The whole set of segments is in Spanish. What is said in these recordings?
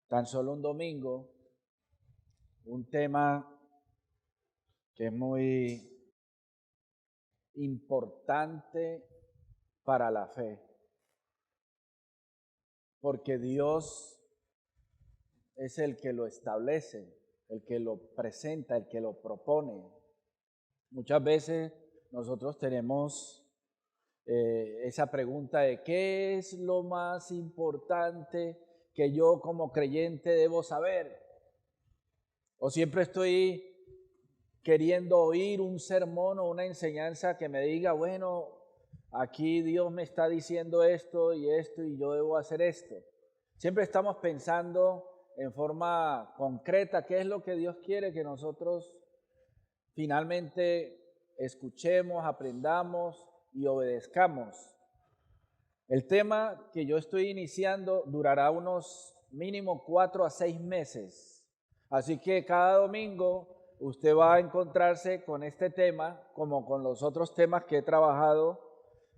Tan solo un domingo, un tema que es muy importante para la fe, porque Dios es el que lo establece, el que lo presenta, el que lo propone. Muchas veces nosotros tenemos esa pregunta de ¿qué es lo más importante que yo como creyente debo saber? O siempre estoy queriendo oír un sermón o una enseñanza que me diga, bueno, aquí Dios me está diciendo esto y yo debo hacer esto. Siempre estamos pensando en forma concreta qué es lo que Dios quiere que nosotros finalmente escuchemos, aprendamos y obedezcamos. El tema que yo estoy iniciando durará unos mínimo 4 a 6 meses. Así que cada domingo usted va a encontrarse con este tema, como con los otros temas que he trabajado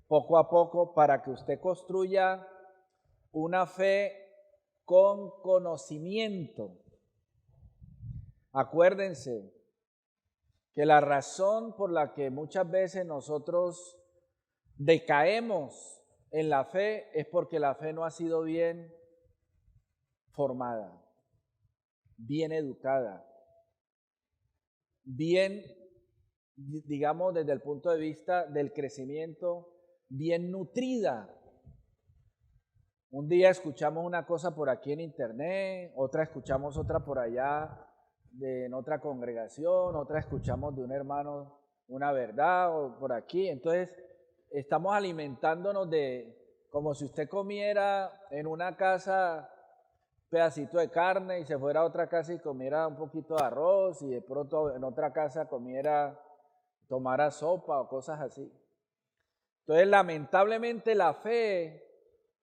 poco a poco, para que usted construya una fe con conocimiento. Acuérdense que la razón por la que muchas veces nosotros decaemos en la fe es porque la fe no ha sido bien formada, bien educada, bien, digamos, desde el punto de vista del crecimiento, bien nutrida. Un día escuchamos una cosa por aquí en internet, otra escuchamos otra por allá en otra congregación, otra escuchamos de un hermano una verdad o por aquí. Entonces, estamos alimentándonos de como si usted comiera en una casa pedacito de carne y se fuera a otra casa y comiera un poquito de arroz y de pronto en otra casa tomara sopa o cosas así. Entonces, lamentablemente la fe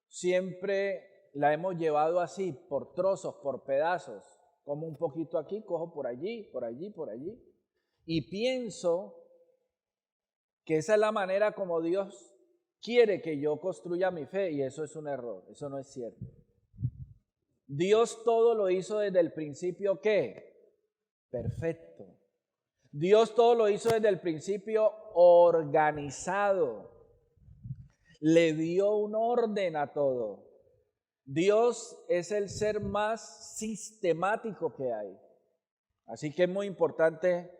siempre la hemos llevado así, por trozos, por pedazos, como un poquito aquí, cojo por allí, por allí, por allí. Y pienso que esa es la manera como Dios quiere que yo construya mi fe y eso es un error, eso no es cierto. Dios todo lo hizo desde el principio, ¿qué? Perfecto. Dios todo lo hizo desde el principio organizado. Le dio un orden a todo. Dios es el ser más sistemático que hay. Así que es muy importante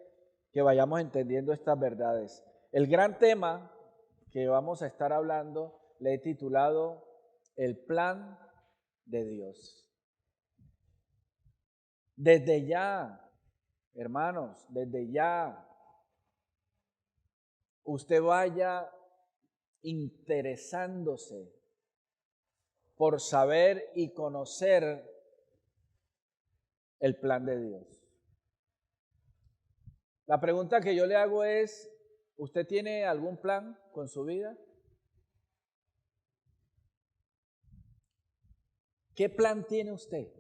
que vayamos entendiendo estas verdades. El gran tema que vamos a estar hablando le he titulado El plan de Dios. Desde ya, hermanos, desde ya, usted vaya interesándose por saber y conocer el plan de Dios. La pregunta que yo le hago es, ¿usted tiene algún plan con su vida? ¿Qué plan tiene usted?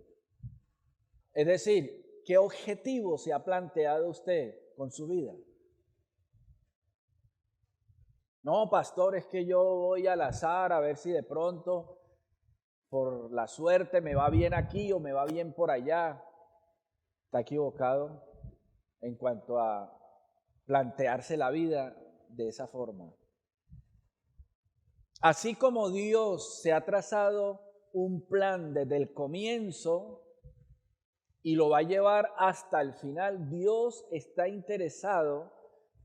Es decir, ¿qué objetivo se ha planteado usted con su vida? No, pastor, es que yo voy al azar a ver si de pronto por la suerte me va bien aquí o me va bien por allá. Está equivocado en cuanto a plantearse la vida de esa forma. Así como Dios se ha trazado un plan desde el comienzo y lo va a llevar hasta el final, Dios está interesado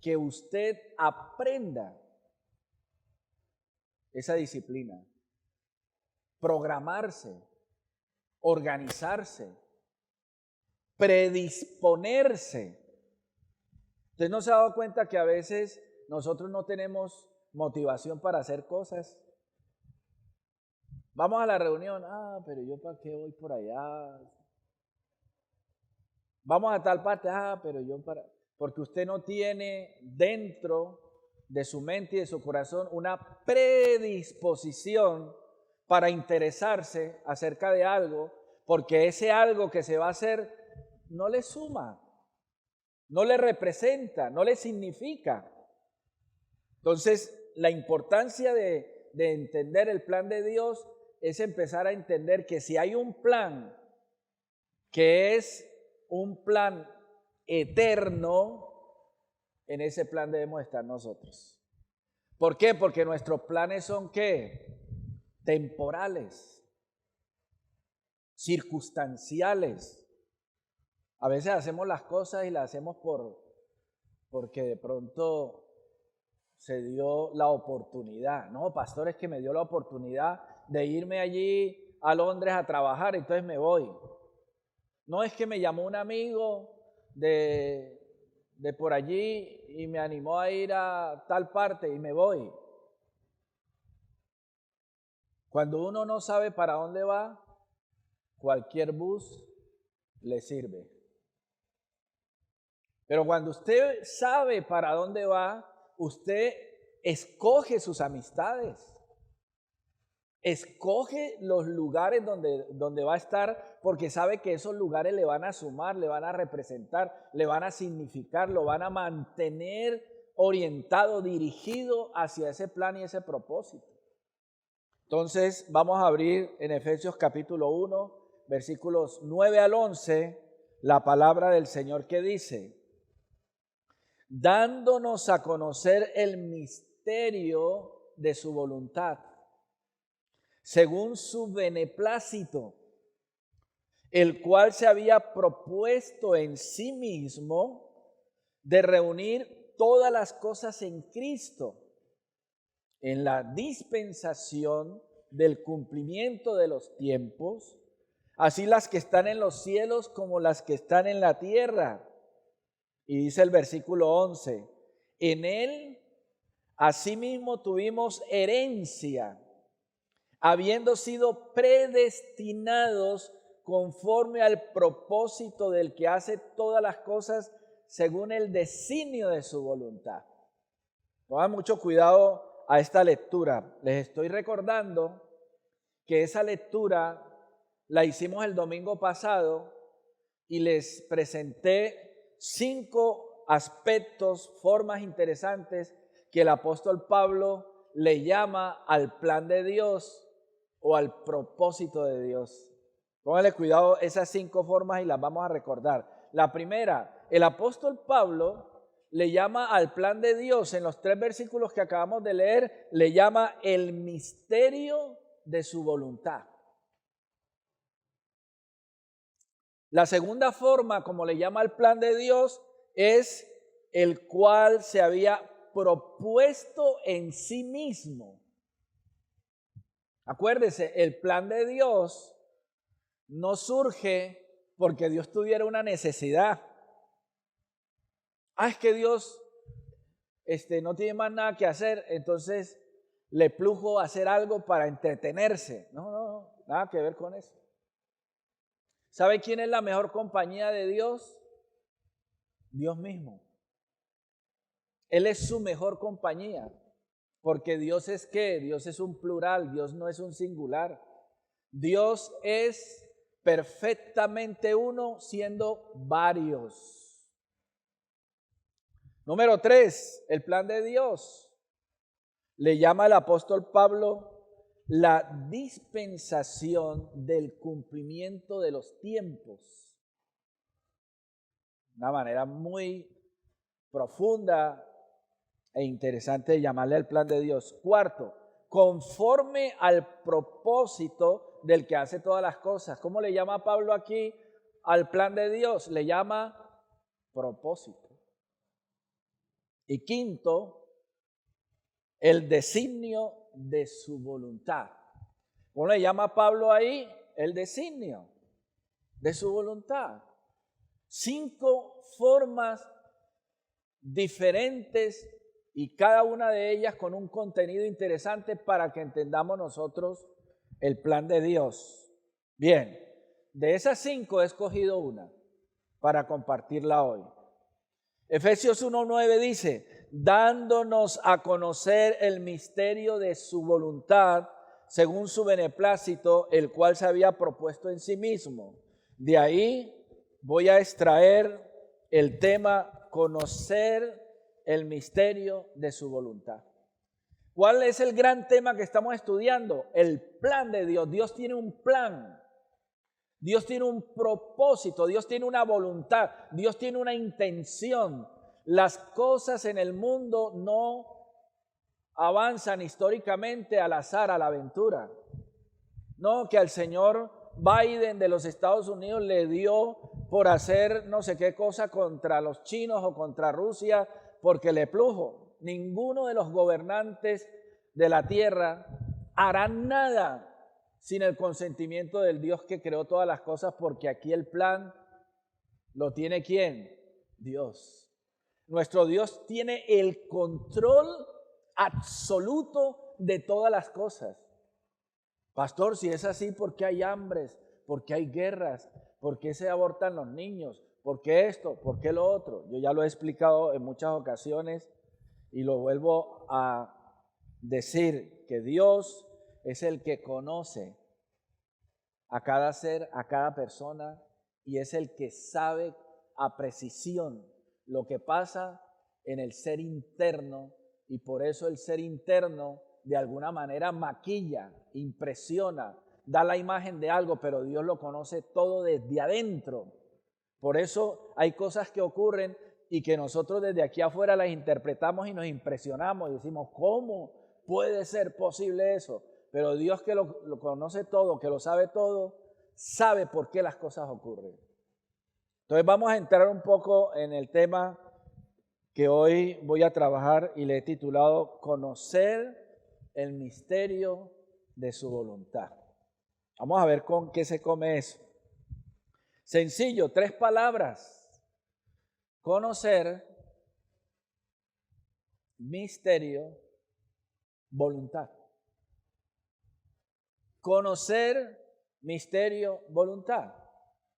que usted aprenda esa disciplina, programarse, organizarse, predisponerse. ¿Usted no se ha dado cuenta que a veces nosotros no tenemos motivación para hacer cosas? Vamos a la reunión, pero yo para qué voy por allá. Vamos a tal parte, pero yo para... Porque usted no tiene dentro de su mente y de su corazón una predisposición para interesarse acerca de algo, porque ese algo que se va a hacer no le suma, no le representa, no le significa. Entonces, la importancia de entender el plan de Dios es empezar a entender que si hay un plan que es un plan eterno, en ese plan debemos estar nosotros. ¿Por qué? Porque nuestros planes son ¿qué? Temporales, circunstanciales. A veces hacemos las cosas y las hacemos porque de pronto se dio la oportunidad. No, pastor, es que me dio la oportunidad de irme allí a Londres a trabajar, entonces me voy. No, es que me llamó un amigo de por allí y me animó a ir a tal parte y me voy. Cuando uno no sabe para dónde va, cualquier bus le sirve. Pero cuando usted sabe para dónde va, usted escoge sus amistades. Escoge los lugares donde va a estar, porque sabe que esos lugares le van a sumar, le van a representar, le van a significar, lo van a mantener orientado, dirigido hacia ese plan y ese propósito. Entonces vamos a abrir en Efesios capítulo 1, versículos 9 al 11, la palabra del Señor que dice: dándonos a conocer el misterio de su voluntad, según su beneplácito, el cual se había propuesto en sí mismo de reunir todas las cosas en Cristo, en la dispensación del cumplimiento de los tiempos, así las que están en los cielos como las que están en la tierra. Y dice el versículo 11, en él asimismo tuvimos herencia, habiendo sido predestinados conforme al propósito del que hace todas las cosas según el designio de su voluntad. Pongan mucho cuidado a esta lectura. Les estoy recordando que esa lectura la hicimos el domingo pasado y les presenté 5 aspectos, formas interesantes que el apóstol Pablo le llama al plan de Dios o al propósito de Dios. Póngale cuidado esas 5 formas y las vamos a recordar. La primera, el apóstol Pablo le llama al plan de Dios, en los 3 versículos que acabamos de leer, le llama el misterio de su voluntad. La segunda forma, como le llama al plan de Dios, es el cual se había propuesto en sí mismo. Acuérdese, el plan de Dios no surge porque Dios tuviera una necesidad. Es que Dios no tiene más nada que hacer, entonces le plugo hacer algo para entretenerse. No, nada que ver con eso. ¿Sabe quién es la mejor compañía de Dios? Dios mismo. Él es su mejor compañía. Porque Dios es ¿qué? Dios es un plural, Dios no es un singular. Dios es perfectamente uno siendo varios. Número 3, el plan de Dios. Le llama el apóstol Pablo la dispensación del cumplimiento de los tiempos. Una manera muy profunda e interesante de llamarle al plan de Dios. 4, conforme al propósito del que hace todas las cosas. ¿Cómo le llama Pablo aquí al plan de Dios? Le llama propósito. Y 5, el designio de su voluntad. ¿Cómo le llama Pablo ahí? El designio de su voluntad. 5 formas diferentes y cada una de ellas con un contenido interesante para que entendamos nosotros el plan de Dios. Bien, de esas 5 he escogido una para compartirla hoy. Efesios 1:9 dice, dándonos a conocer el misterio de su voluntad, según su beneplácito, el cual se había propuesto en sí mismo. De ahí voy a extraer el tema conocer el misterio de su voluntad. ¿Cuál es el gran tema que estamos estudiando? El plan de Dios. Dios tiene un plan. Dios tiene un propósito, Dios tiene una voluntad, Dios tiene una intención. Las cosas en el mundo no avanzan históricamente al azar, a la aventura. No, que al señor Biden de los Estados Unidos le dio por hacer no sé qué cosa contra los chinos o contra Rusia porque le plujo. Ninguno de los gobernantes de la tierra hará nada sin el consentimiento del Dios que creó todas las cosas, porque aquí el plan lo tiene ¿quién? Dios. Nuestro Dios tiene el control absoluto de todas las cosas. Pastor, si es así, ¿por qué hay hambres? ¿Por qué hay guerras? ¿Por qué se abortan los niños? ¿Por qué esto? ¿Por qué lo otro? Yo ya lo he explicado en muchas ocasiones y lo vuelvo a decir, que Dios es el que conoce a cada ser, a cada persona, y es el que sabe a precisión lo que pasa en el ser interno, y por eso el ser interno de alguna manera maquilla, impresiona, da la imagen de algo, pero Dios lo conoce todo desde adentro. Por eso hay cosas que ocurren y que nosotros desde aquí afuera las interpretamos y nos impresionamos y decimos, ¿cómo puede ser posible eso? Pero Dios, que lo conoce todo, que lo sabe todo, sabe por qué las cosas ocurren. Entonces vamos a entrar un poco en el tema que hoy voy a trabajar y le he titulado Conocer el misterio de su voluntad. Vamos a ver con qué se come eso. Sencillo, 3 palabras. Conocer, misterio, voluntad. Conocer, misterio, voluntad.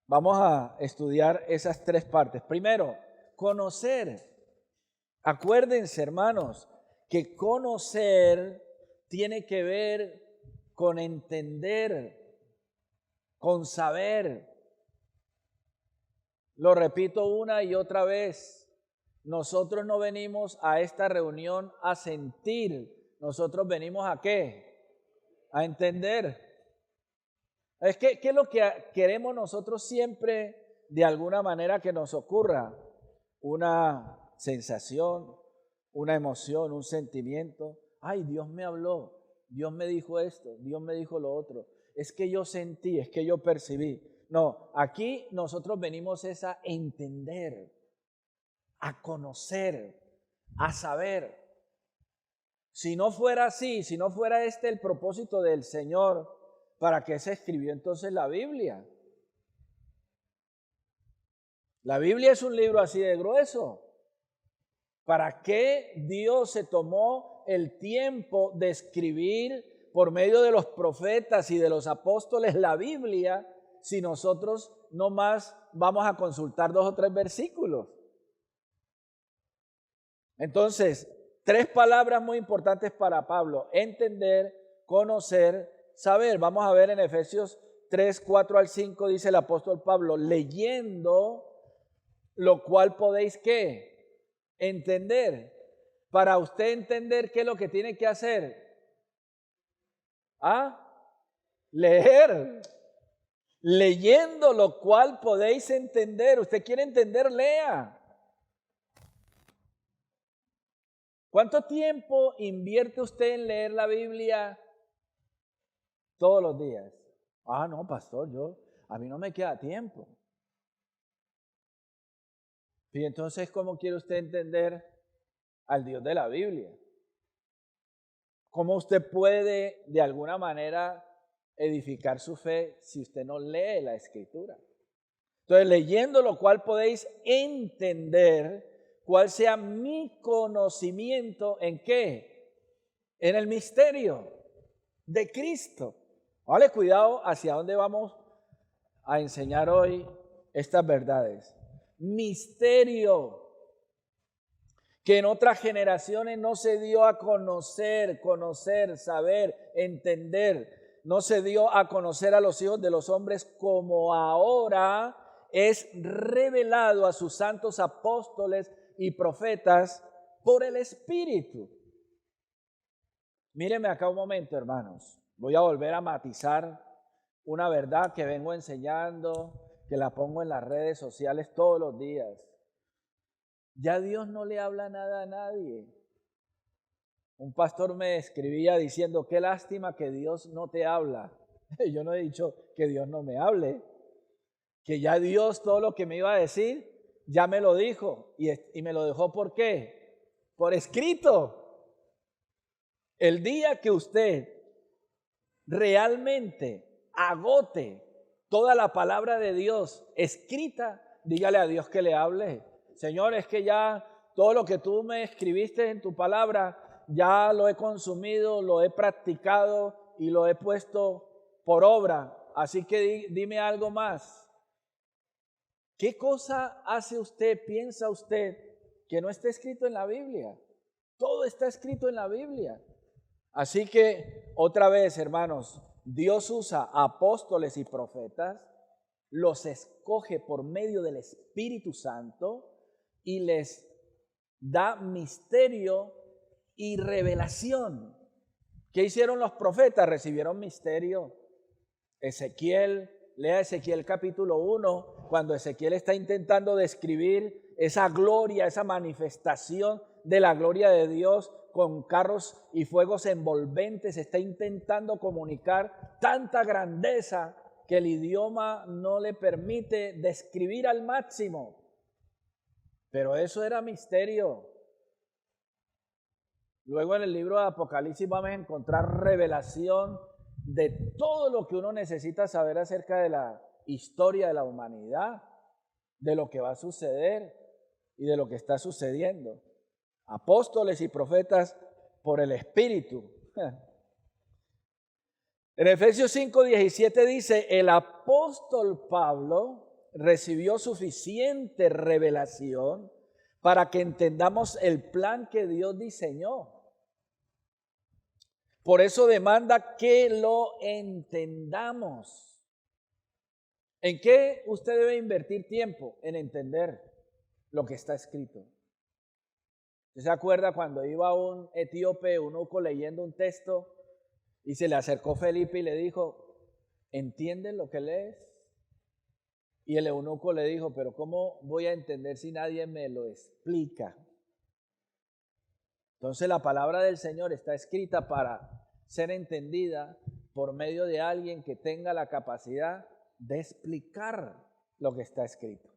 Vamos a estudiar esas 3 partes. Primero, conocer. Acuérdense, hermanos, que conocer tiene que ver con entender, con saber. Lo repito una y otra vez. Nosotros no venimos a esta reunión a sentir. Nosotros venimos ¿a qué? A entender. Es que, ¿qué es lo que queremos nosotros siempre de alguna manera que nos ocurra? Una sensación, una emoción, un sentimiento. Ay, Dios me habló, Dios me dijo esto, Dios me dijo lo otro. Es que yo sentí, es que yo percibí. No, aquí nosotros venimos es a entender, a conocer, a saber. Si no fuera así, si no fuera este el propósito del Señor, ¿para qué se escribió entonces la Biblia? La Biblia es un libro así de grueso. ¿Para qué Dios se tomó el tiempo de escribir por medio de los profetas y de los apóstoles la Biblia si nosotros no más vamos a consultar 2 o 3 versículos? Entonces, 3 palabras muy importantes para Pablo: entender, conocer, saber. Vamos a ver en Efesios 3, 4 al 5, dice el apóstol Pablo, leyendo lo cual podéis ¿qué? Entender. Para usted entender, ¿qué es lo que tiene que hacer? Leer. Leyendo lo cual podéis entender. Usted quiere entender, lea. ¿Cuánto tiempo invierte usted en leer la Biblia todos los días? No, pastor, a mí no me queda tiempo. Y entonces, ¿cómo quiere usted entender al Dios de la Biblia? ¿Cómo usted puede de alguna manera edificar su fe si usted no lee la Escritura? Entonces, leyendo lo cual podéis entender cuál sea mi conocimiento ¿en qué? En el misterio de Cristo. Vale, cuidado hacia dónde vamos a enseñar hoy estas verdades. Misterio que en otras generaciones no se dio a conocer, saber, entender. No se dio a conocer a los hijos de los hombres como ahora es revelado a sus santos apóstoles y profetas por el Espíritu. Mírenme acá un momento, hermanos. Voy a volver a matizar una verdad que vengo enseñando, que la pongo en las redes sociales todos los días. Ya Dios no le habla nada a nadie. Un pastor me escribía diciendo, qué lástima que Dios no te habla. Yo no he dicho que Dios no me hable, que ya Dios todo lo que me iba a decir, ya me lo dijo. Y me lo dejó, ¿por qué? Por escrito. El día que usted realmente agote toda la palabra de Dios escrita, dígale a Dios que le hable. Señor, es que ya todo lo que tú me escribiste en tu palabra, ya lo he consumido, lo he practicado y lo he puesto por obra. Así que dime algo más. ¿Qué cosa hace usted, piensa usted, que no está escrito en la Biblia? Todo está escrito en la Biblia. Así que, otra vez, hermanos, Dios usa apóstoles y profetas, los escoge por medio del Espíritu Santo y les da misterio y revelación. ¿Qué hicieron los profetas? Recibieron misterio. Ezequiel, lea Ezequiel capítulo 1, cuando Ezequiel está intentando describir esa gloria, esa manifestación de la gloria de Dios con carros y fuegos envolventes, está intentando comunicar tanta grandeza que el idioma no le permite describir al máximo. Pero eso era misterio. Luego en el libro de Apocalipsis vamos a encontrar revelación de todo lo que uno necesita saber acerca de la historia de la humanidad, de lo que va a suceder y de lo que está sucediendo. Apóstoles y profetas por el Espíritu. En Efesios 5:17 dice, el apóstol Pablo recibió suficiente revelación para que entendamos el plan que Dios diseñó. Por eso demanda que lo entendamos. ¿En qué usted debe invertir tiempo? En entender lo que está escrito. ¿Usted se acuerda cuando iba un etíope, eunuco, leyendo un texto y se le acercó Felipe y le dijo, ¿entiendes lo que lees? Y el eunuco le dijo, pero ¿cómo voy a entender si nadie me lo explica? Entonces la palabra del Señor está escrita para ser entendida por medio de alguien que tenga la capacidad de explicar lo que está escrito.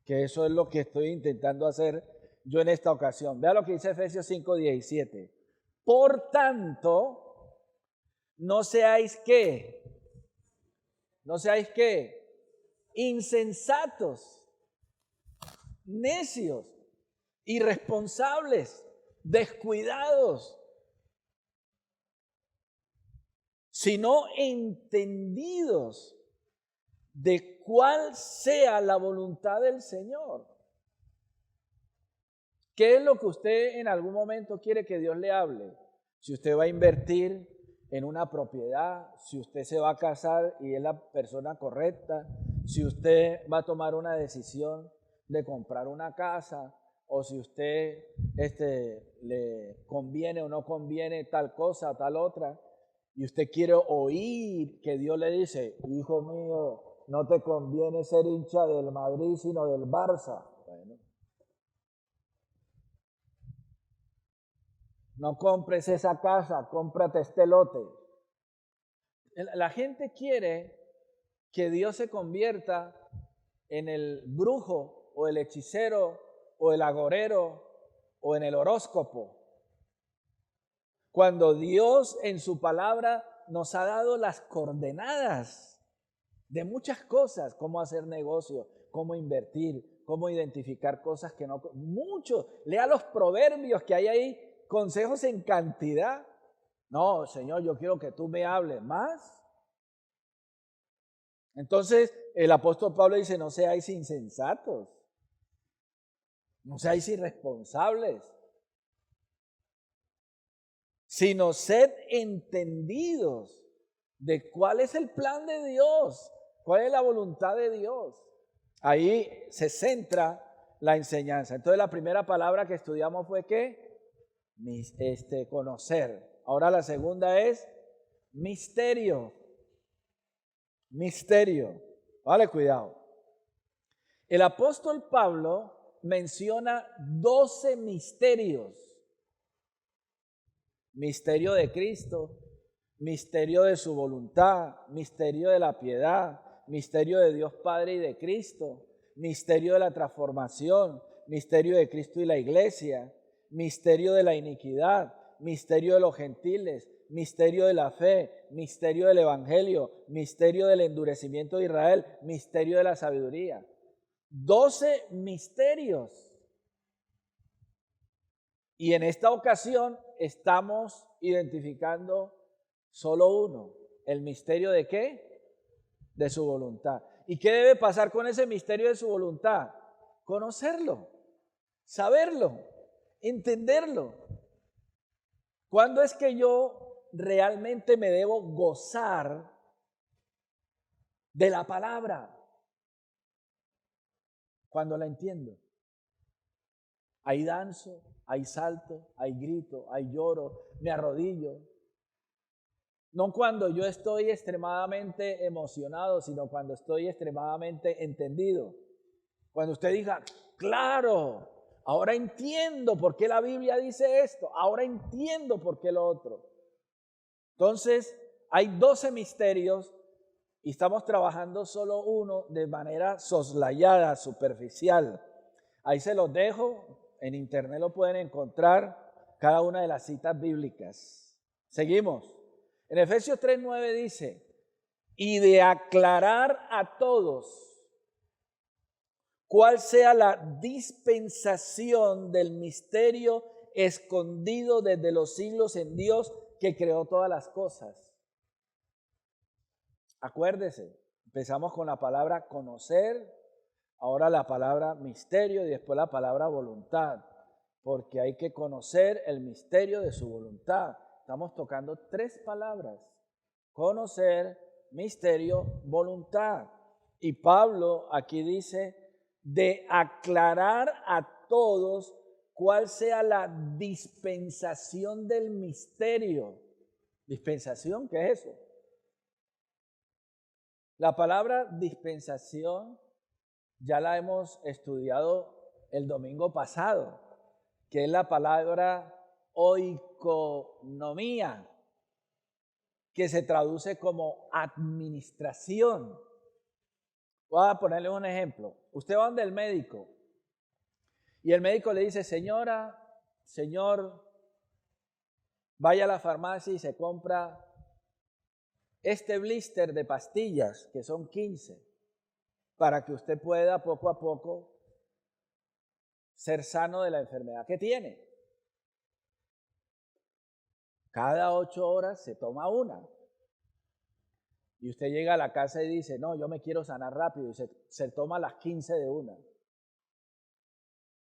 Que eso es lo que estoy intentando hacer yo en esta ocasión. Vea lo que dice Efesios 5:17. Por tanto, no seáis ¿qué? No seáis ¿qué? Insensatos, necios, irresponsables, descuidados, sino entendidos de cuál sea la voluntad del Señor. ¿Qué es lo que usted en algún momento quiere que Dios le hable? Si usted va a invertir en una propiedad, si usted se va a casar y es la persona correcta, si usted va a tomar una decisión de comprar una casa, o si usted le conviene o no conviene tal cosa o tal otra, y usted quiere oír que Dios le dice, hijo mío, no te conviene ser hincha del Madrid sino del Barça. Bueno, no compres esa casa, cómprate este lote. La gente quiere que Dios se convierta en el brujo o el hechicero o el agorero o en el horóscopo. Cuando Dios en su palabra nos ha dado las coordenadas de muchas cosas, cómo hacer negocio, cómo invertir, cómo identificar cosas que no... Mucho. Lea los proverbios que hay ahí, consejos en cantidad. No, Señor, yo quiero que tú me hables más. Entonces, el apóstol Pablo dice, no seáis insensatos, no seáis irresponsables, sino sed entendidos de cuál es el plan de Dios, cuál es la voluntad de Dios. Ahí se centra la enseñanza. Entonces la primera palabra que estudiamos fue ¿qué? Conocer. Ahora la segunda es misterio. misterio. Vale, cuidado. El apóstol Pablo menciona 12 misterios. Misterio de Cristo, misterio de su voluntad, misterio de la piedad, misterio de Dios Padre y de Cristo, misterio de la transformación, misterio de Cristo y la iglesia, misterio de la iniquidad, misterio de los gentiles, misterio de la fe, misterio del evangelio, misterio del endurecimiento de Israel, misterio de la sabiduría. 12 misterios. Y en esta ocasión estamos identificando solo uno. ¿El misterio de qué? De su voluntad. ¿Y qué debe pasar con ese misterio de su voluntad? Conocerlo, saberlo, entenderlo. ¿Cuándo es que yo realmente me debo gozar de la palabra? Cuando la entiendo. Hay danzo, hay salto, hay grito, hay lloro, me arrodillo. No cuando yo estoy extremadamente emocionado, sino cuando estoy extremadamente entendido. Cuando usted diga, claro, ahora entiendo por qué la Biblia dice esto, ahora entiendo por qué lo otro. Entonces, hay 12 misterios y estamos trabajando solo uno de manera soslayada, superficial. Ahí se los dejo. En internet lo pueden encontrar, cada una de las citas bíblicas. Seguimos. En Efesios 3:9 dice, y de aclarar a todos cuál sea la dispensación del misterio escondido desde los siglos en Dios que creó todas las cosas. Acuérdese, empezamos con la palabra conocer, ahora la palabra misterio y después la palabra voluntad, porque hay que conocer el misterio de su voluntad. Estamos tocando 3 palabras: conocer, misterio, voluntad. Y Pablo aquí dice de aclarar a todos cuál sea la dispensación del misterio. ¿Dispensación? ¿Qué es eso? La palabra dispensación ya la hemos estudiado el domingo pasado, que es la palabra oikonomía, que se traduce como administración. Voy a ponerle un ejemplo. Usted va donde el médico y el médico le dice, señora, señor, vaya a la farmacia y se compra este blister de pastillas, que son 15, para que usted pueda poco a poco ser sano de la enfermedad que tiene. Cada 8 horas se toma una. Y usted llega a la casa y dice, no, yo me quiero sanar rápido, y se toma las 15 de una.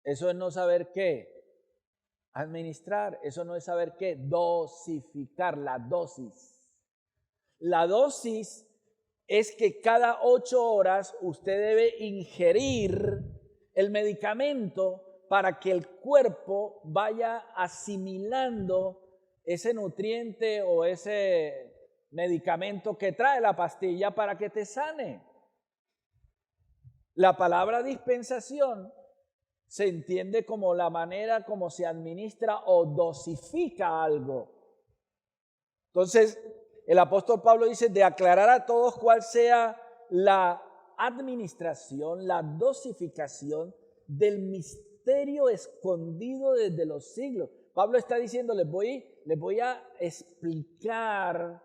Eso es no saber qué administrar, eso no es saber qué dosificar, la dosis. La dosis es que cada 8 horas usted debe ingerir el medicamento para que el cuerpo vaya asimilando ese nutriente o ese medicamento que trae la pastilla para que te sane. La palabra dispensación se entiende como la manera como se administra o dosifica algo. Entonces, el apóstol Pablo dice de aclarar a todos cuál sea la administración, la dosificación del misterio escondido desde los siglos. Pablo está diciendo, les voy a explicar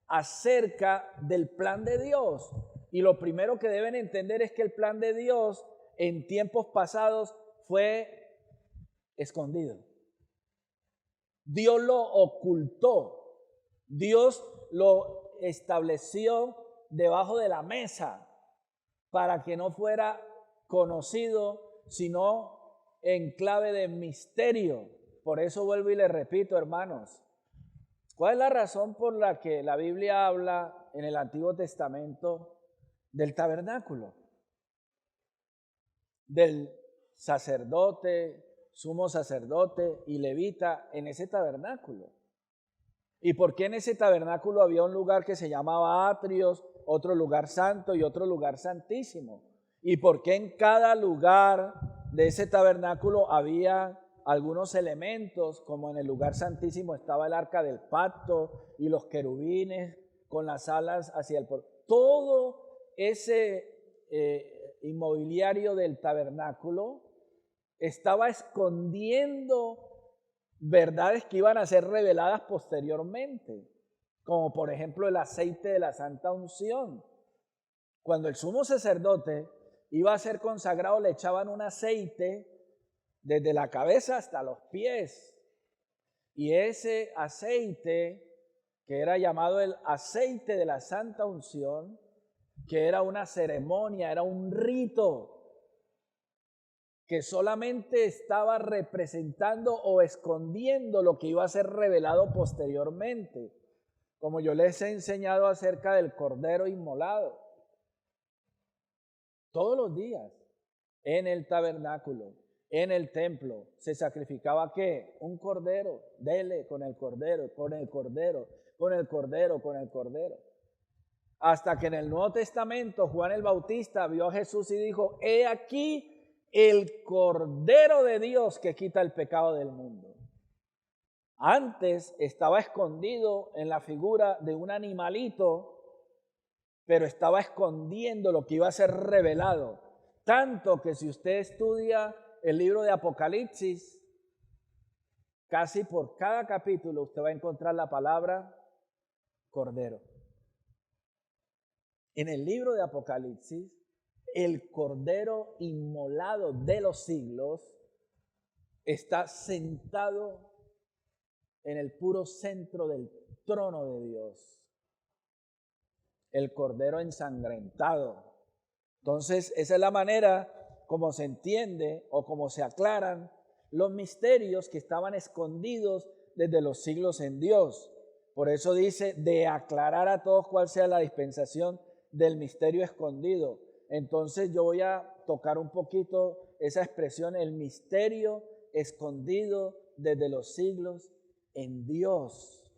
acerca del plan de Dios. Y lo primero que deben entender es que el plan de Dios en tiempos pasados fue escondido. Dios lo ocultó. Dios lo estableció debajo de la mesa para que no fuera conocido, sino en clave de misterio. Por eso vuelvo y le repito, hermanos, ¿cuál es la razón por la que la Biblia habla en el Antiguo Testamento del tabernáculo? Del sacerdote, sumo sacerdote y levita en ese tabernáculo. ¿Y por qué en ese tabernáculo había un lugar que se llamaba atrios otro lugar santo y otro lugar santísimo. ¿Y por qué en cada lugar de ese tabernáculo había algunos elementos, como en el lugar santísimo estaba el arca del pacto y los querubines con las alas hacia el pueblo? Todo ese inmobiliario del tabernáculo estaba escondiendo verdades que iban a ser reveladas posteriormente, como por ejemplo el aceite de la santa unción. Cuando el sumo sacerdote iba a ser consagrado, le echaban un aceite desde la cabeza hasta los pies. Y ese aceite, que era llamado el aceite de la santa unción, que era una ceremonia, era un rito que solamente estaba representando o escondiendo lo que iba a ser revelado posteriormente, como yo les he enseñado acerca del cordero inmolado. Todos los días en el tabernáculo, en el templo, se sacrificaba ¿qué? Un cordero. Dele con el cordero, con el cordero, con el cordero, con el cordero. Hasta que en el Nuevo Testamento Juan el Bautista vio a Jesús y dijo: he aquí el Cordero de Dios que quita el pecado del mundo. Antes estaba escondido en la figura de un animalito, pero estaba escondiendo lo que iba a ser revelado. Tanto que si usted estudia el libro de Apocalipsis, casi por cada capítulo usted va a encontrar la palabra Cordero. En el libro de Apocalipsis, el Cordero inmolado de los siglos está sentado en el puro centro del trono de Dios. El Cordero ensangrentado. Entonces, esa es la manera como se entiende o como se aclaran los misterios que estaban escondidos desde los siglos en Dios. Por eso dice, de aclarar a todos cuál sea la dispensación del misterio escondido. Entonces yo voy a tocar un poquito esa expresión, el misterio escondido desde los siglos en Dios.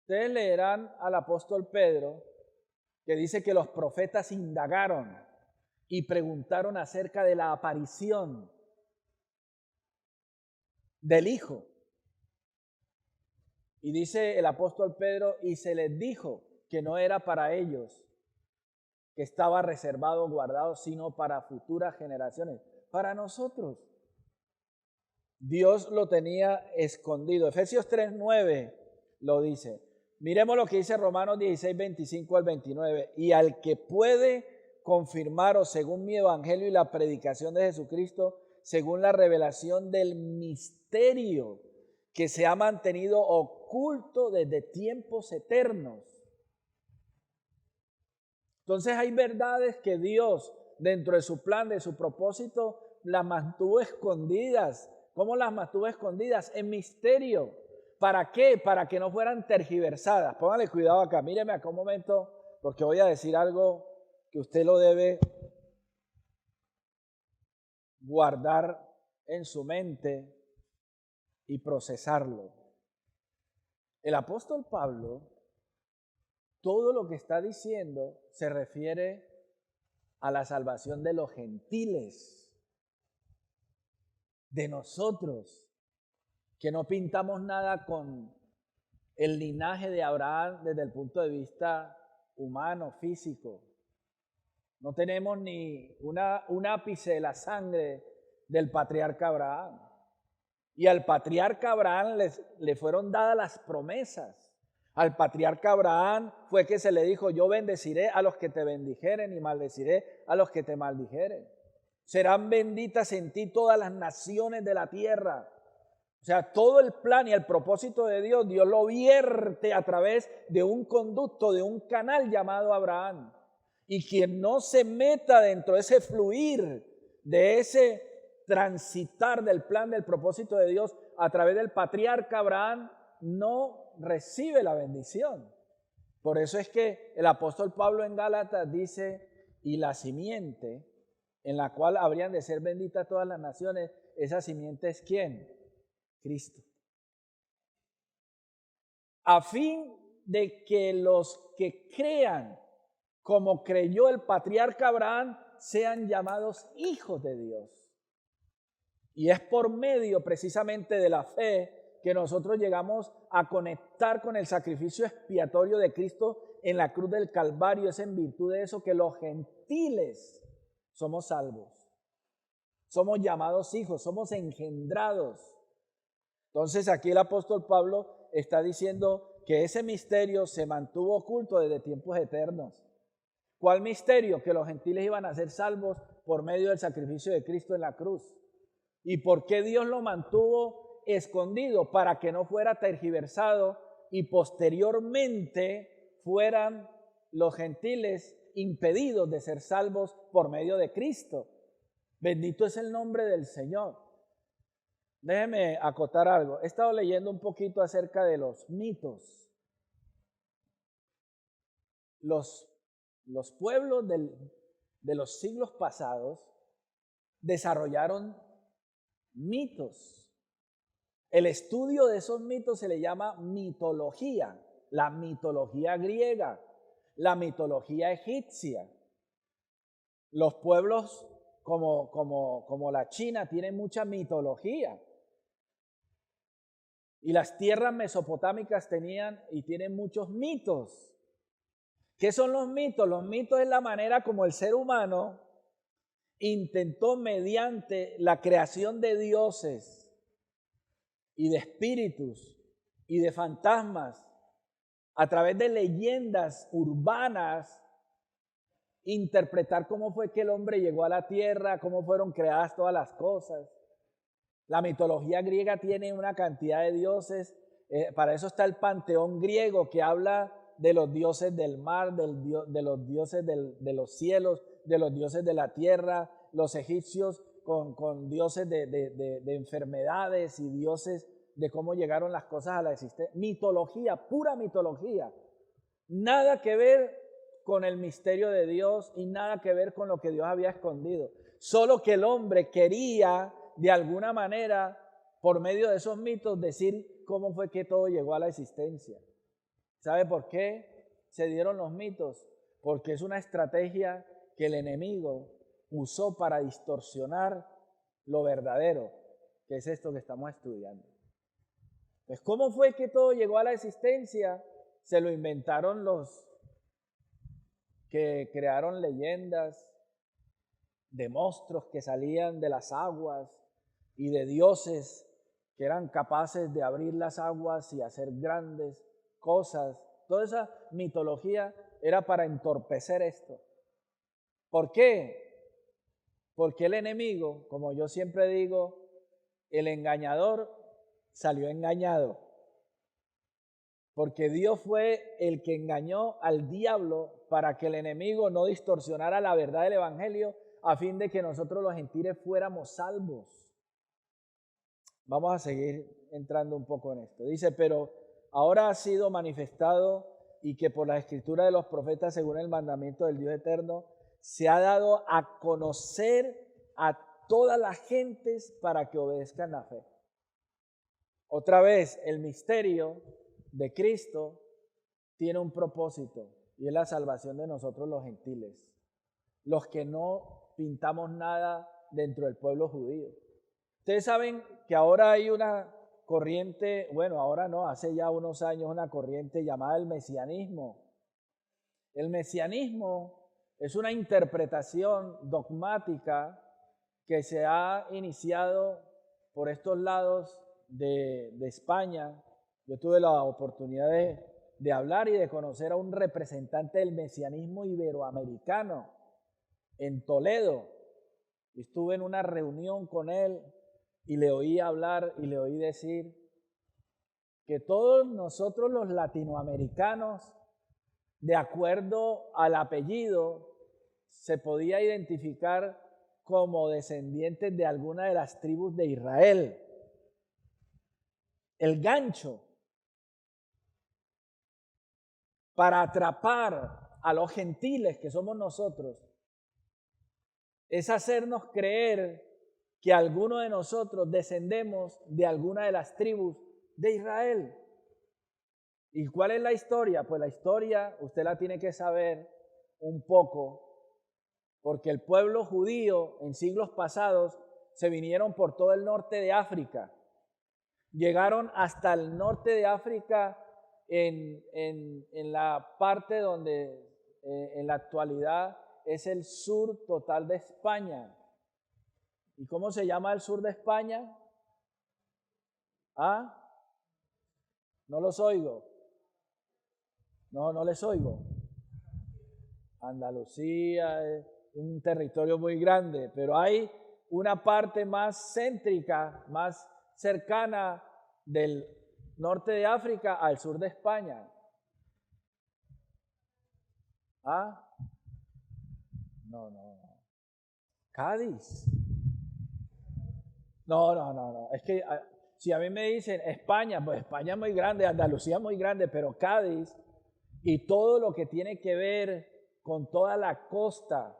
Ustedes leerán al apóstol Pedro, que dice que los profetas indagaron y preguntaron acerca de la aparición del Hijo. Y dice el apóstol Pedro, y se les dijo que no era para ellos, que estaba reservado, guardado, sino para futuras generaciones, para nosotros. Dios lo tenía escondido. Efesios 3:9 lo dice. Miremos lo que dice Romanos 16, 25 al 29. Y al que puede confirmaros según mi evangelio y la predicación de Jesucristo, según la revelación del misterio que se ha mantenido oculto desde tiempos eternos. Entonces hay verdades que Dios, dentro de su plan, de su propósito, las mantuvo escondidas. ¿Cómo las mantuvo escondidas? En misterio. ¿Para qué? Para que no fueran tergiversadas. Póngale cuidado acá, míreme acá un momento, porque voy a decir algo que usted lo debe guardar en su mente y procesarlo. El apóstol Pablo, todo lo que está diciendo se refiere a la salvación de los gentiles, de nosotros, que no pintamos nada con el linaje de Abraham desde el punto de vista humano, físico. No tenemos ni un ápice de la sangre del patriarca Abraham. Y al patriarca Abraham le fueron dadas las promesas. Al patriarca Abraham fue que se le dijo: yo bendeciré a los que te bendijeren y maldeciré a los que te maldijeren. Serán benditas en ti todas las naciones de la tierra. O sea, todo el plan y el propósito de Dios, Dios lo vierte a través de un conducto, de un canal llamado Abraham. Y quien no se meta dentro de ese fluir, de ese transitar del plan, del propósito de Dios a través del patriarca Abraham, no recibe la bendición. Por eso es que el apóstol Pablo en Gálatas dice: y la simiente en la cual habrían de ser benditas todas las naciones, esa simiente es ¿quién? Cristo. A fin de que los que crean como creyó el patriarca Abraham sean llamados hijos de Dios. Y es por medio precisamente de la fe que nosotros llegamos a conectar con el sacrificio expiatorio de Cristo en la cruz del Calvario. Es en virtud de eso que los gentiles somos salvos. Somos llamados hijos, somos engendrados. Entonces aquí el apóstol Pablo está diciendo que ese misterio se mantuvo oculto desde tiempos eternos. ¿Cuál misterio? Que los gentiles iban a ser salvos por medio del sacrificio de Cristo en la cruz. ¿Y por qué Dios lo mantuvo escondido? Para que no fuera tergiversado y posteriormente fueran los gentiles impedidos de ser salvos por medio de Cristo. Bendito es el nombre del Señor. Déjeme acotar algo. He estado leyendo un poquito acerca de los mitos. Los pueblos de los siglos pasados desarrollaron mitos. El estudio de esos mitos se le llama mitología. La mitología griega, la mitología egipcia. Los pueblos como la China tienen mucha mitología. Y las tierras mesopotámicas tenían y tienen muchos mitos. ¿Qué son los mitos? Los mitos es la manera como el ser humano intentó mediante la creación de dioses y de espíritus y de fantasmas, a través de leyendas urbanas, interpretar cómo fue que el hombre llegó a la tierra, cómo fueron creadas todas las cosas. La mitología griega tiene una cantidad de dioses. Para eso está el panteón griego, que habla de los dioses del mar, de los dioses de los cielos, de los dioses de la tierra. Los egipcios con dioses de enfermedades y dioses de cómo llegaron las cosas a la existencia. Mitología, pura mitología. Nada que ver con el misterio de Dios y nada que ver con lo que Dios había escondido. Solo que el hombre quería, de alguna manera, por medio de esos mitos, decir cómo fue que todo llegó a la existencia. ¿Sabe por qué se dieron los mitos? Porque es una estrategia que el enemigo usó para distorsionar lo verdadero, que es esto que estamos estudiando. Pues, ¿cómo fue que todo llegó a la existencia? Se lo inventaron los que crearon leyendas de monstruos que salían de las aguas y de dioses que eran capaces de abrir las aguas y hacer grandes cosas. Toda esa mitología era para entorpecer esto. ¿Por qué? Porque el enemigo, como yo siempre digo, el engañador salió engañado. Porque Dios fue el que engañó al diablo para que el enemigo no distorsionara la verdad del evangelio, a fin de que nosotros los gentiles fuéramos salvos. Vamos a seguir entrando un poco en esto. Dice, pero ahora ha sido manifestado y que por la escritura de los profetas, según el mandamiento del Dios eterno, se ha dado a conocer a todas las gentes para que obedezcan la fe. Otra vez, el misterio de Cristo tiene un propósito y es la salvación de nosotros los gentiles, los que no pintamos nada dentro del pueblo judío. Ustedes saben que ahora hay una corriente, bueno, ahora no, hace ya unos años una corriente llamada el mesianismo. El mesianismo es una interpretación dogmática que se ha iniciado por estos lados de España. Yo tuve la oportunidad de hablar y de conocer a un representante del mesianismo iberoamericano en Toledo. Estuve en una reunión con él y le oí hablar y le oí decir que todos nosotros los latinoamericanos, de acuerdo al apellido, se podía identificar como descendientes de alguna de las tribus de Israel. El gancho para atrapar a los gentiles que somos nosotros es hacernos creer que alguno de nosotros descendemos de alguna de las tribus de Israel. ¿Y cuál es la historia? Pues la historia usted la tiene que saber un poco, porque el pueblo judío en siglos pasados se vinieron por todo el norte de África. Llegaron hasta el norte de África en la parte donde en la actualidad es el sur total de España. ¿Y cómo se llama el sur de España? ¿Ah? No los oigo. No les oigo. Andalucía es un territorio muy grande, pero hay una parte más céntrica, más cercana del norte de África al sur de España. ¿Ah? No. Cádiz. No. Es que si a mí me dicen España, pues España es muy grande, Andalucía es muy grande, pero Cádiz y todo lo que tiene que ver con toda la costa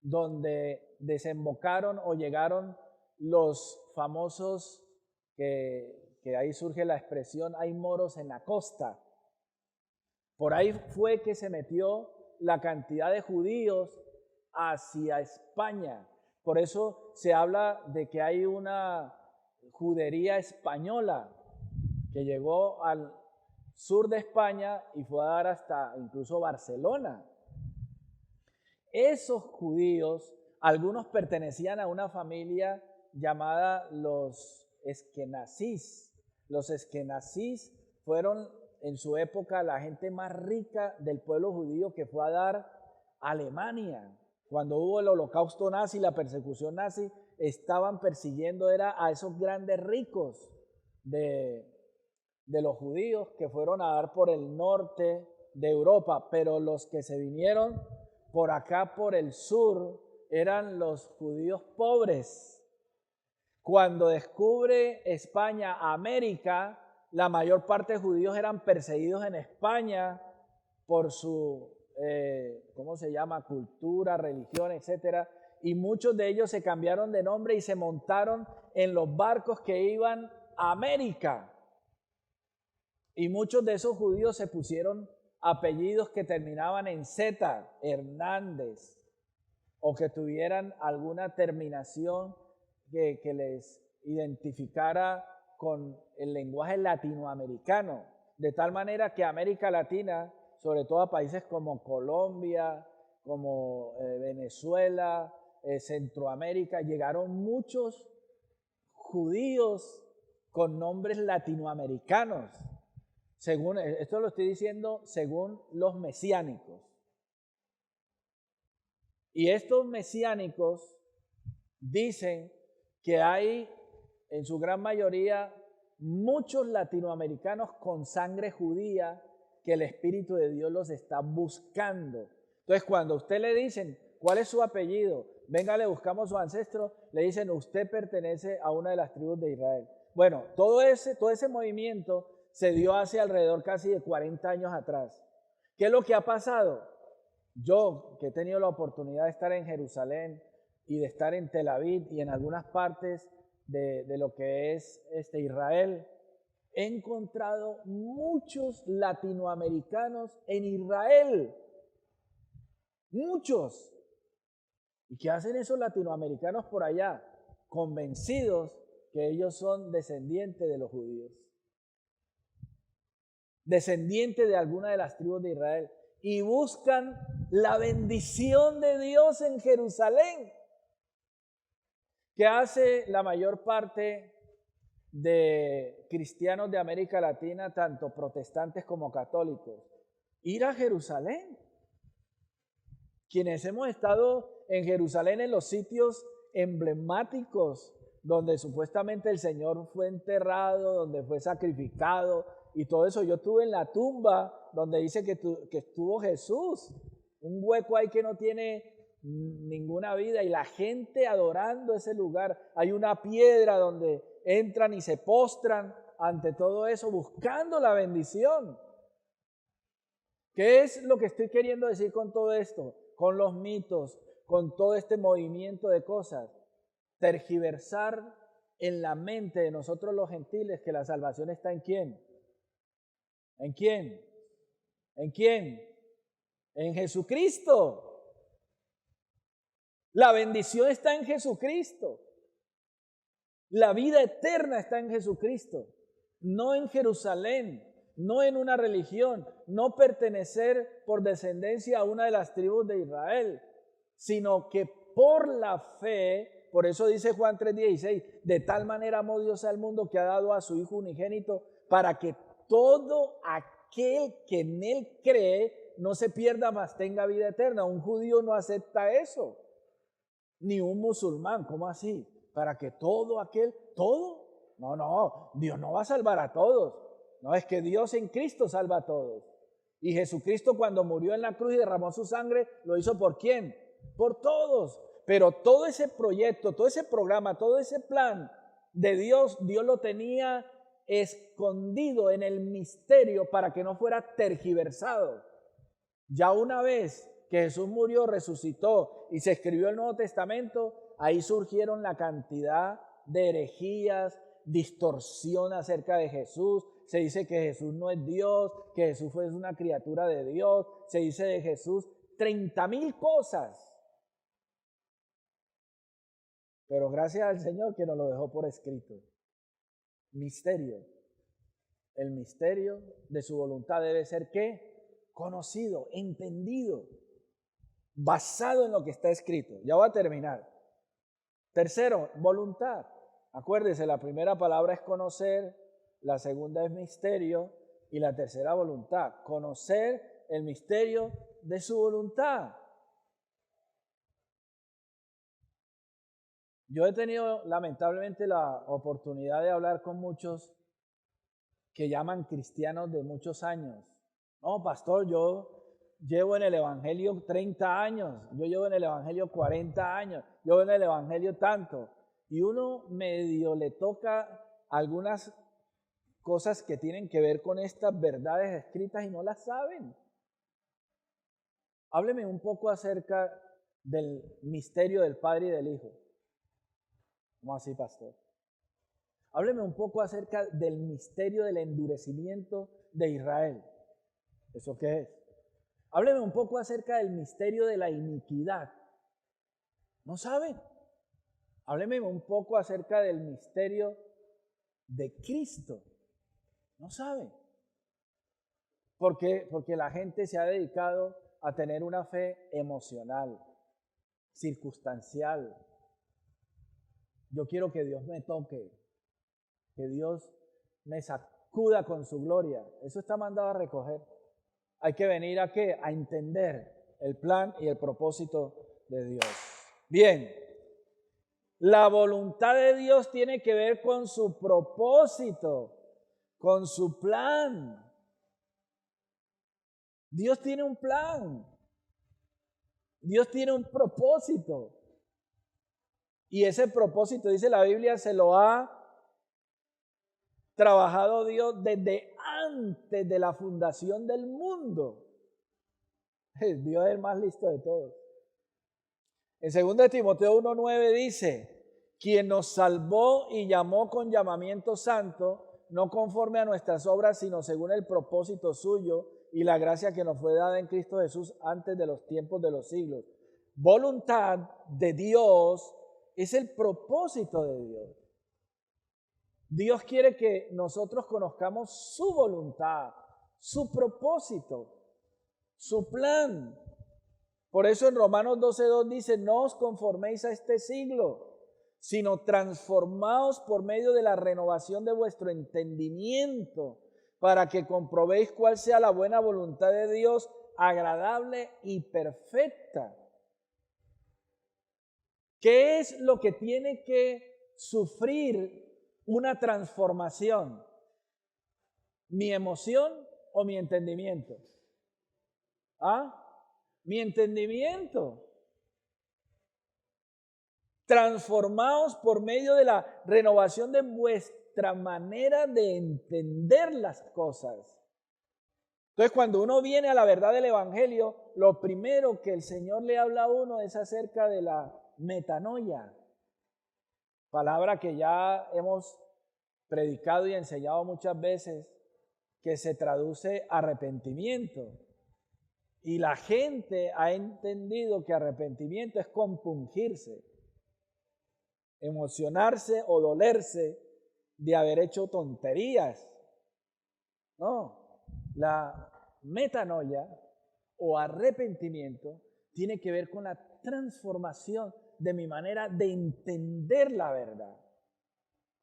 donde desembocaron o llegaron los famosos, que ahí surge la expresión, hay moros en la costa. Por ahí fue que se metió la cantidad de judíos hacia España. Por eso se habla de que hay una judería española que llegó al sur de España y fue a dar hasta incluso Barcelona. Esos judíos, algunos pertenecían a una familia llamada los eskenazís. Los eskenazís fueron en su época la gente más rica del pueblo judío que fue a dar Alemania. Cuando hubo el holocausto nazi, la persecución nazi, estaban persiguiendo a esos grandes ricos de los judíos que fueron a dar por el norte de Europa, pero los que se vinieron por acá, por el sur, eran los judíos pobres. Cuando descubre España América, la mayor parte de judíos eran perseguidos en España por su, ¿cómo se llama?, cultura, religión, etcétera. Y muchos de ellos se cambiaron de nombre y se montaron en los barcos que iban a América. Y muchos de esos judíos se pusieron apellidos que terminaban en Z, Hernández, o que tuvieran alguna terminación que les identificara con el lenguaje latinoamericano, de tal manera que América Latina, sobre todo a países como Colombia, como Venezuela, Centroamérica, llegaron muchos judíos con nombres latinoamericanos. Según, esto lo estoy diciendo según los mesiánicos. Y estos mesiánicos dicen que hay en su gran mayoría muchos latinoamericanos con sangre judía que el Espíritu de Dios los está buscando. Entonces, cuando a usted le dicen, ¿cuál es su apellido? Venga, le buscamos su ancestro, le dicen, usted pertenece a una de las tribus de Israel. Bueno, todo ese movimiento se dio hace alrededor casi de 40 años atrás. ¿Qué es lo que ha pasado? Yo, que he tenido la oportunidad de estar en Jerusalén y de estar en Tel Aviv y en algunas partes de lo que es Israel, he encontrado muchos latinoamericanos en Israel. Muchos. ¿Y qué hacen esos latinoamericanos por allá? Convencidos que ellos son descendientes de los judíos, descendientes de alguna de las tribus de Israel, y buscan la bendición de Dios en Jerusalén. ¿Qué hace la mayor parte de cristianos de América Latina, tanto protestantes como católicos? Ir a Jerusalén. Quienes hemos estado en Jerusalén en los sitios emblemáticos donde supuestamente el Señor fue enterrado, donde fue sacrificado y todo eso. Yo estuve en la tumba donde dice que estuvo Jesús, un hueco ahí que no tiene ninguna vida, y la gente adorando ese lugar. Hay una piedra donde entran y se postran ante todo eso, buscando la bendición. ¿Qué es lo que estoy queriendo decir con todo esto? Con los mitos, con todo este movimiento de cosas. Tergiversar en la mente de nosotros los gentiles que la salvación está en ¿quién? ¿En quién? ¿En quién? En Jesucristo. La bendición está en Jesucristo. La vida eterna está en Jesucristo. No en Jerusalén, no en una religión, no pertenecer por descendencia a una de las tribus de Israel, sino que por la fe, por eso dice Juan 3:16, de tal manera amó Dios al mundo que ha dado a su Hijo unigénito para que todo aquel que en Él cree no se pierda, mas tenga vida eterna. Un judío no acepta eso, ni un musulmán. ¿Cómo así? Para que todo aquel, todo. No, Dios no va a salvar a todos. No, es que Dios en Cristo salva a todos. Y Jesucristo cuando murió en la cruz y derramó su sangre, ¿lo hizo por quién? Por todos. Pero todo ese proyecto, todo ese programa, todo ese plan de Dios, Dios lo tenía escondido en el misterio para que no fuera tergiversado. Ya una vez que Jesús murió, resucitó y se escribió el Nuevo Testamento, ahí surgieron la cantidad de herejías, distorsión acerca de Jesús. Se dice que Jesús no es Dios, que Jesús fue una criatura de Dios. Se dice de Jesús 30,000 cosas. Pero gracias al Señor que nos lo dejó por escrito. Misterio. El misterio de su voluntad debe ser ¿qué? Conocido, entendido, basado en lo que está escrito. Ya voy a terminar. Tercero, voluntad. Acuérdese, la primera palabra es conocer, la segunda es misterio y la tercera voluntad. Conocer el misterio de su voluntad. Yo he tenido lamentablemente la oportunidad de hablar con muchos que llaman cristianos de muchos años. No, pastor, yo llevo en el Evangelio 30 años, yo llevo en el Evangelio 40 años, yo llevo en el Evangelio tanto. Y uno medio le toca algunas cosas que tienen que ver con estas verdades escritas y no las saben. Hábleme un poco acerca del misterio del Padre y del Hijo. ¿Cómo así, pastor? Hábleme un poco acerca del misterio del endurecimiento de Israel. ¿Eso qué es? Hábleme un poco acerca del misterio de la iniquidad. ¿No saben? Hábleme un poco acerca del misterio de Cristo. ¿No saben? ¿Por qué? Porque la gente se ha dedicado a tener una fe emocional, circunstancial. Yo quiero que Dios me toque, que Dios me sacuda con su gloria. Eso está mandado a recoger. Hay que venir ¿a qué? A entender el plan y el propósito de Dios. Bien, la voluntad de Dios tiene que ver con su propósito, con su plan. Dios tiene un plan. Dios tiene un propósito. Y ese propósito, dice la Biblia, se lo ha trabajado Dios desde antes de la fundación del mundo. Dios es el más listo de todos. En 2 Timoteo 1:9 dice, quien nos salvó y llamó con llamamiento santo, no conforme a nuestras obras, sino según el propósito suyo y la gracia que nos fue dada en Cristo Jesús antes de los tiempos de los siglos. Voluntad de Dios es el propósito de Dios. Dios quiere que nosotros conozcamos su voluntad, su propósito, su plan. Por eso en Romanos 12:2 dice, no os conforméis a este siglo, sino transformaos por medio de la renovación de vuestro entendimiento, para que comprobéis cuál sea la buena voluntad de Dios, agradable y perfecta. ¿Qué es lo que tiene que sufrir una transformación? ¿Mi emoción o mi entendimiento? ¿Ah? Mi entendimiento. Transformaos por medio de la renovación de vuestra manera de entender las cosas. Entonces, cuando uno viene a la verdad del Evangelio, lo primero que el Señor le habla a uno es acerca de la metanoia, palabra que ya hemos predicado y enseñado muchas veces, que se traduce arrepentimiento. Y la gente ha entendido que arrepentimiento es compungirse, emocionarse o dolerse de haber hecho tonterías. No, la metanoia o arrepentimiento tiene que ver con la transformación de mi manera de entender la verdad,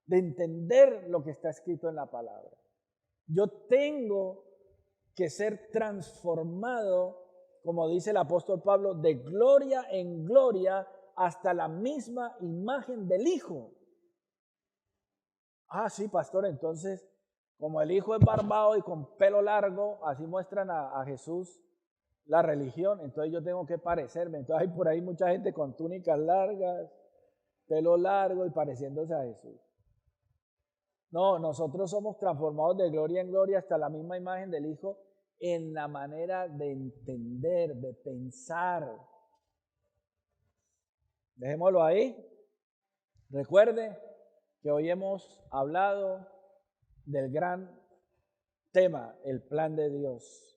de entender lo que está escrito en la palabra. Yo tengo que ser transformado, como dice el apóstol Pablo, de gloria en gloria hasta la misma imagen del Hijo. Ah, sí, pastor, entonces, como el Hijo es barbado y con pelo largo, así muestran a Jesús la religión, entonces yo tengo que parecerme. Entonces hay por ahí mucha gente con túnicas largas, pelo largo y pareciéndose a Jesús. No, nosotros somos transformados de gloria en gloria hasta la misma imagen del Hijo en la manera de entender, de pensar. Dejémoslo ahí. Recuerde que hoy hemos hablado del gran tema, el plan de Dios.